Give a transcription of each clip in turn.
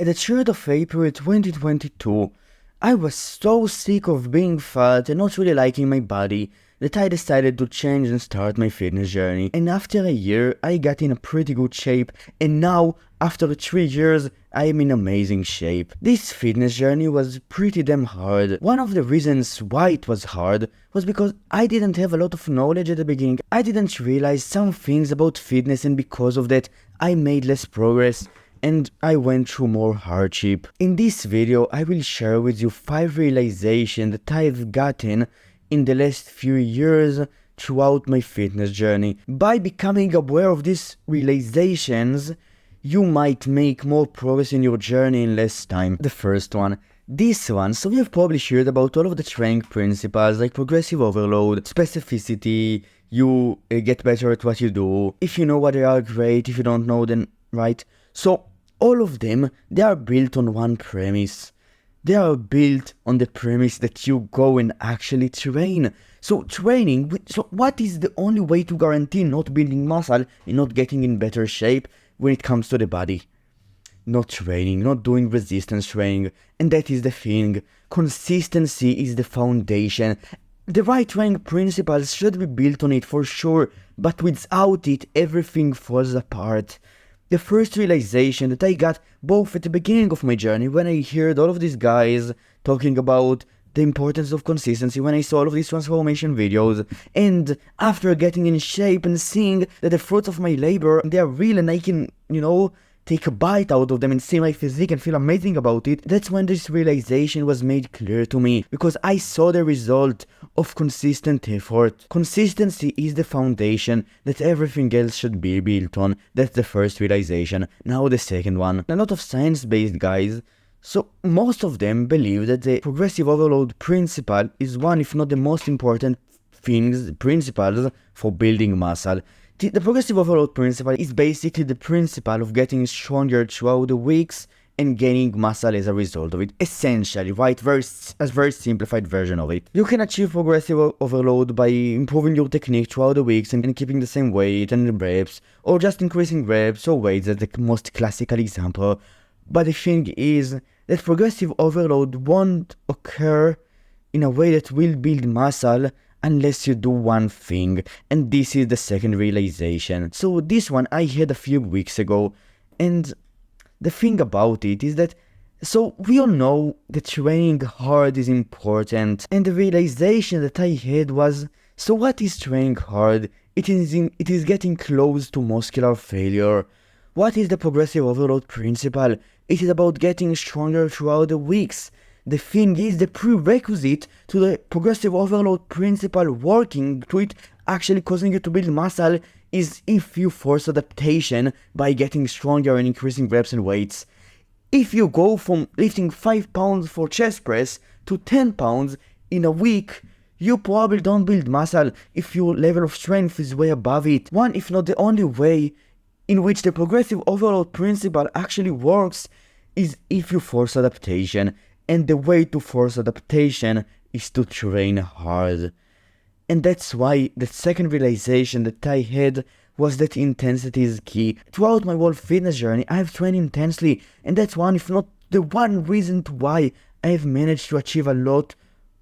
At the 3rd of April 2022, I was so sick of being fat and not really liking my body that I decided to change and start my fitness journey. And after a year, I got in a pretty good shape, and now, after 3 years, I am in amazing shape. This fitness journey was pretty damn hard. One of the reasons why it was hard was because I didn't have a lot of knowledge at the beginning. I didn't realize some things about fitness, and because of that, I made less progress and I went through more hardship. In this video, I will share with you 5 realizations that I've gotten in the last few years throughout my fitness journey. By becoming aware of these realizations, you might make more progress in your journey in less time. The first one. This one, so you've probably heard about all of the training principles like progressive overload, specificity, you get better at what you do. If you know what they are, great. If you don't know, then right. So all of them, they are built on one premise. They are built on the premise that you go and actually train. So what is the only way to guarantee not building muscle and not getting in better shape when it comes to the body? Not training, not doing resistance training. And that is the thing. Consistency is the foundation. The right training principles should be built on it for sure, but without it, everything falls apart. The first realization that I got both at the beginning of my journey, when I heard all of these guys talking about the importance of consistency, when I saw all of these transformation videos, and after getting in shape and seeing that the fruits of my labor, they are real and I can, take a bite out of them and see my physique and feel amazing about it, that's when this realization was made clear to me, because I saw the result of consistent effort. Consistency is the foundation that everything else should be built on. That's the first realization. Now the second one. A lot of science-based guys, so most of them believe that the progressive overload principle is one, if not the most important principles for building muscle. The progressive overload principle is basically the principle of getting stronger throughout the weeks and gaining muscle as a result of it. Essentially, right? A very simplified version of it. You can achieve progressive overload by improving your technique throughout the weeks and keeping the same weight and reps, or just increasing reps or weights. That's the most classical example. But the thing is that progressive overload won't occur in a way that will build muscle unless you do one thing, and this is the second realization. So this one I had a few weeks ago, and the thing about it is that, so we all know that training hard is important, and the realization that I had was, so what is training hard? It is getting close to muscular failure. What is the progressive overload principle? It is about getting stronger throughout the weeks. The thing is, the prerequisite to the progressive overload principle working, to it actually causing you to build muscle, is if you force adaptation by getting stronger and increasing reps and weights. If you go from lifting 5 pounds for chest press to 10 pounds in a week, you probably don't build muscle if your level of strength is way above it. One, if not the only way in which the progressive overload principle actually works is if you force adaptation. And the way to force adaptation is to train hard. And that's why the second realization that I had was that intensity is key. Throughout my whole fitness journey, I've trained intensely, and that's one, if not the one reason why I have managed to achieve a lot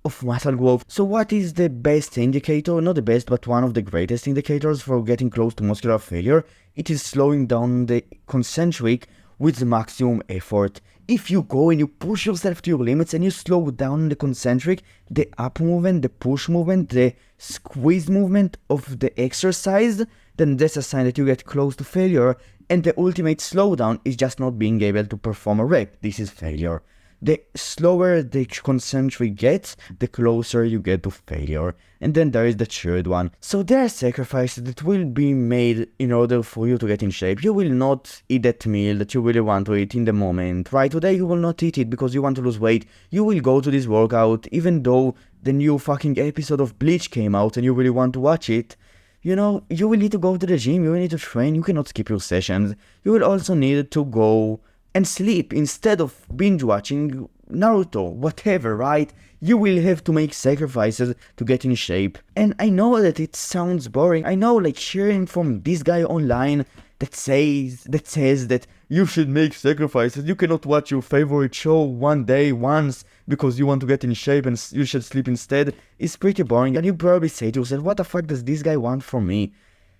of muscle growth. So what is the best indicator? Not the best, but one of the greatest indicators for getting close to muscular failure. It is slowing down the concentric with the maximum effort. If you go and you push yourself to your limits and you slow down the concentric, the up movement, the push movement, the squeeze movement of the exercise, then that's a sign that you get close to failure, and the ultimate slowdown is just not being able to perform a rep. This is failure. The slower the concentric gets, the closer you get to failure. And then there is the third one. So there are sacrifices that will be made in order for you to get in shape. You will not eat that meal that you really want to eat in the moment. Right? Today you will not eat it because you want to lose weight. You will go to this workout even though the new fucking episode of Bleach came out and you really want to watch it. You will need to go to the gym, you will need to train, you cannot skip your sessions. You will also need to go and sleep instead of binge watching Naruto, whatever, right? You will have to make sacrifices to get in shape. And I know that it sounds boring. I know, like, hearing from this guy online that says that you should make sacrifices. You cannot watch your favorite show one day, once, because you want to get in shape and you should sleep instead. It's pretty boring, and you probably say to yourself, what the fuck does this guy want from me?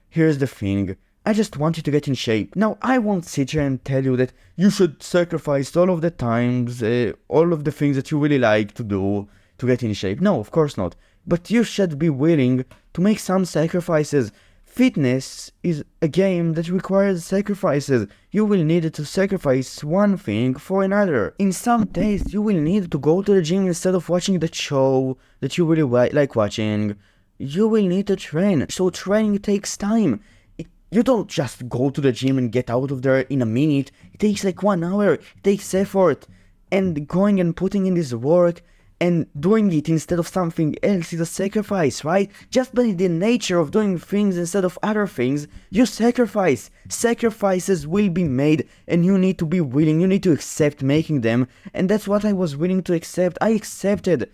Here's the thing. I just want you to get in shape. Now, I won't sit here and tell you that you should sacrifice all of the times, all of the things that you really like to do to get in shape. No, of course not. But you should be willing to make some sacrifices. Fitness is a game that requires sacrifices. You will need to sacrifice one thing for another. In some days, you will need to go to the gym instead of watching the show that you really like watching. You will need to train. So training takes time. You don't just go to the gym and get out of there in a minute. It takes like 1 hour. It takes effort. And going and putting in this work and doing it instead of something else is a sacrifice, right? Just by the nature of doing things instead of other things, you sacrifice. Sacrifices will be made, and you need to be willing, you need to accept making them, and that's what I was willing to accept. I accepted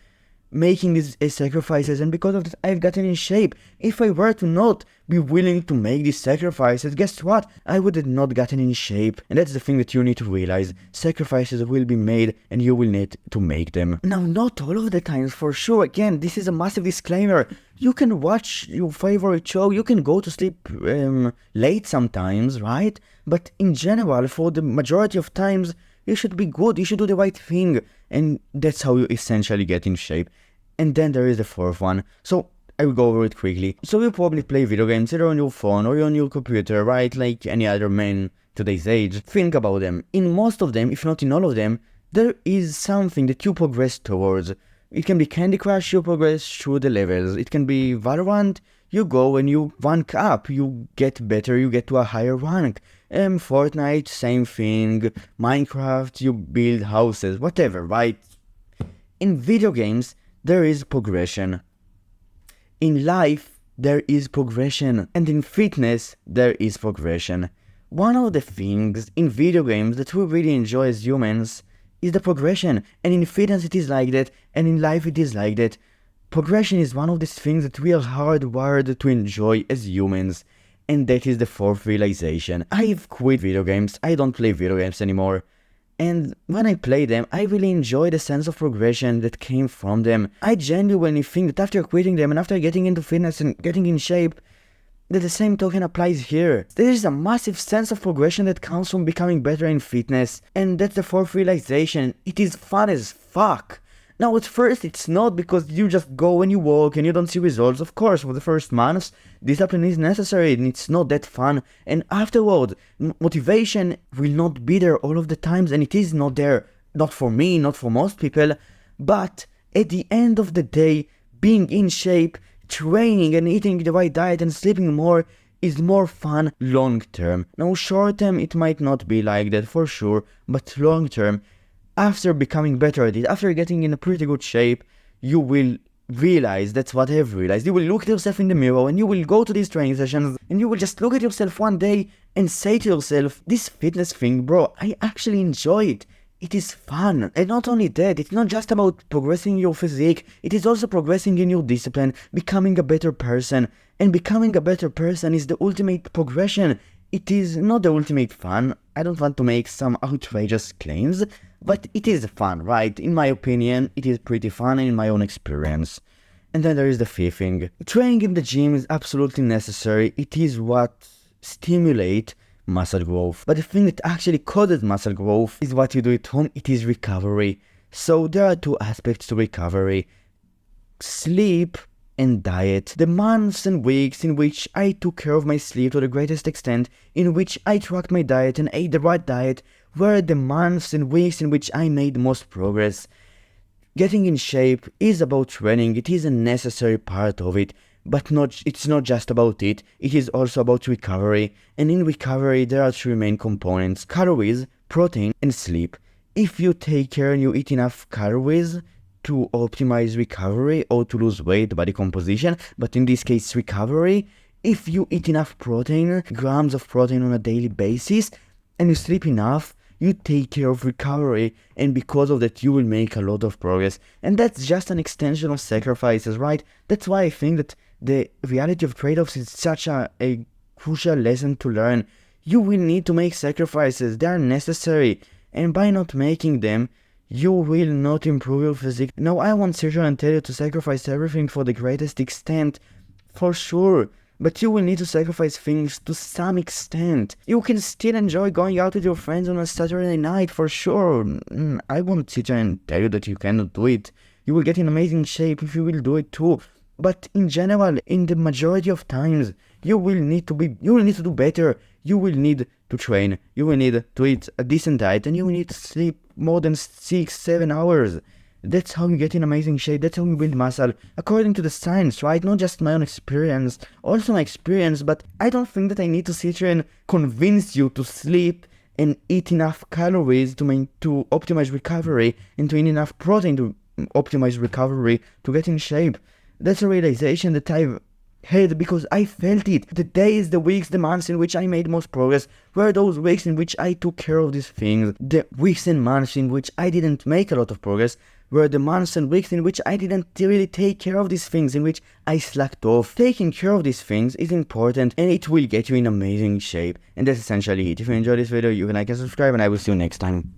making these sacrifices, and because of that I've gotten in shape. If I were to not be willing to make these sacrifices, guess what? I would have not gotten in shape. And that's the thing that you need to realize. Sacrifices will be made and you will need to make them. Now, not all of the times for sure. Again, this is a massive disclaimer. You can watch your favorite show, you can go to sleep late sometimes, right? But in general, for the majority of times, you should be good, you should do the right thing. And that's how you essentially get in shape. And then there is the fourth one. So I will go over it quickly. So you probably play video games either on your phone or on your computer, right? Like any other man today's age. Think about them. In most of them, if not in all of them, there is something that you progress towards. It can be Candy Crush, you progress through the levels. It can be Valorant, you go and you rank up. You get better, you get to a higher rank. Fortnite, same thing. Minecraft, you build houses, whatever, right? In video games, there is progression. In life, there is progression. And in fitness, there is progression. One of the things in video games that we really enjoy as humans is the progression. And in fitness it is like that, and in life it is like that. Progression is one of these things that we are hardwired to enjoy as humans. And that is the fourth realization. I've quit video games. I don't play video games anymore. And when I play them, I really enjoy the sense of progression that came from them. I genuinely think that after quitting them and after getting into fitness and getting in shape, that the same token applies here. There is a massive sense of progression that comes from becoming better in fitness. And that's the fourth realization. It is fun as fuck. Now at first it's not, because you just go and you walk and you don't see results. Of course, for the first months, discipline is necessary and it's not that fun. And afterward, motivation will not be there all of the times, and it is not there. Not for me, not for most people. But at the end of the day, being in shape, training and eating the right diet and sleeping more is more fun long term. Now short term it might not be like that for sure, but long term, after becoming better at it, after getting in a pretty good shape, you will realize, that's what I've realized. You will look at yourself in the mirror and you will go to these training sessions and you will just look at yourself one day and say to yourself, this fitness thing, bro, I actually enjoy it. It is fun. And not only that, it's not just about progressing your physique, it is also progressing in your discipline, becoming a better person. And becoming a better person is the ultimate progression. It is not the ultimate fun. I don't want to make some outrageous claims, but it is fun, right? In my opinion, it is pretty fun in my own experience. And then there is the fifth thing. Training in the gym is absolutely necessary. It is what stimulates muscle growth. But the thing that actually causes muscle growth is what you do at home. It is recovery. So there are two aspects to recovery: sleep and diet. The months and weeks in which I took care of my sleep to the greatest extent, in which I tracked my diet and ate the right diet, were the months and weeks in which I made the most progress. Getting in shape is about training. It is a necessary part of it, but it's not just about it. It is also about recovery. And in recovery, there are three main components: calories, protein, and sleep. If you take care and you eat enough calories to optimize recovery or to lose weight, body composition, but in this case recovery, if you eat enough protein, grams of protein on a daily basis, and you sleep enough, you take care of recovery, and because of that you will make a lot of progress. And that's just an extension of sacrifices, right? That's why I think that the reality of trade-offs is such a crucial lesson to learn. you will need to make sacrifices. They are necessary, and by not making them, you will not improve your physique. Now, I won't sit here and tell you to sacrifice everything for the greatest extent, for sure, but you will need to sacrifice things to some extent. You can still enjoy going out with your friends on a Saturday night, for sure. I won't sit here and tell you that you cannot do it. You will get in amazing shape if you will do it too. But in general, in the majority of times, you will need to do better. You will need to train. You will need to eat a decent diet, and you will need to sleep more than 6-7 hours. That's how you get in amazing shape. That's how you build muscle, according to the science, right? Not just my own experience, also my experience. But I don't think that I need to sit here and convince you to sleep and eat enough calories to optimize recovery, and to eat enough protein to optimize recovery to get in shape. That's a realization that I've had because I felt it. The days, the weeks, the months in which I made most progress were those weeks in which I took care of these things. The weeks and months in which I didn't make a lot of progress were the months and weeks in which I didn't really take care of these things, in which I slacked off. Taking care of these things is important, and it will get you in amazing shape. And that's essentially it. If you enjoyed this video, you can like and subscribe, and I will see you next time.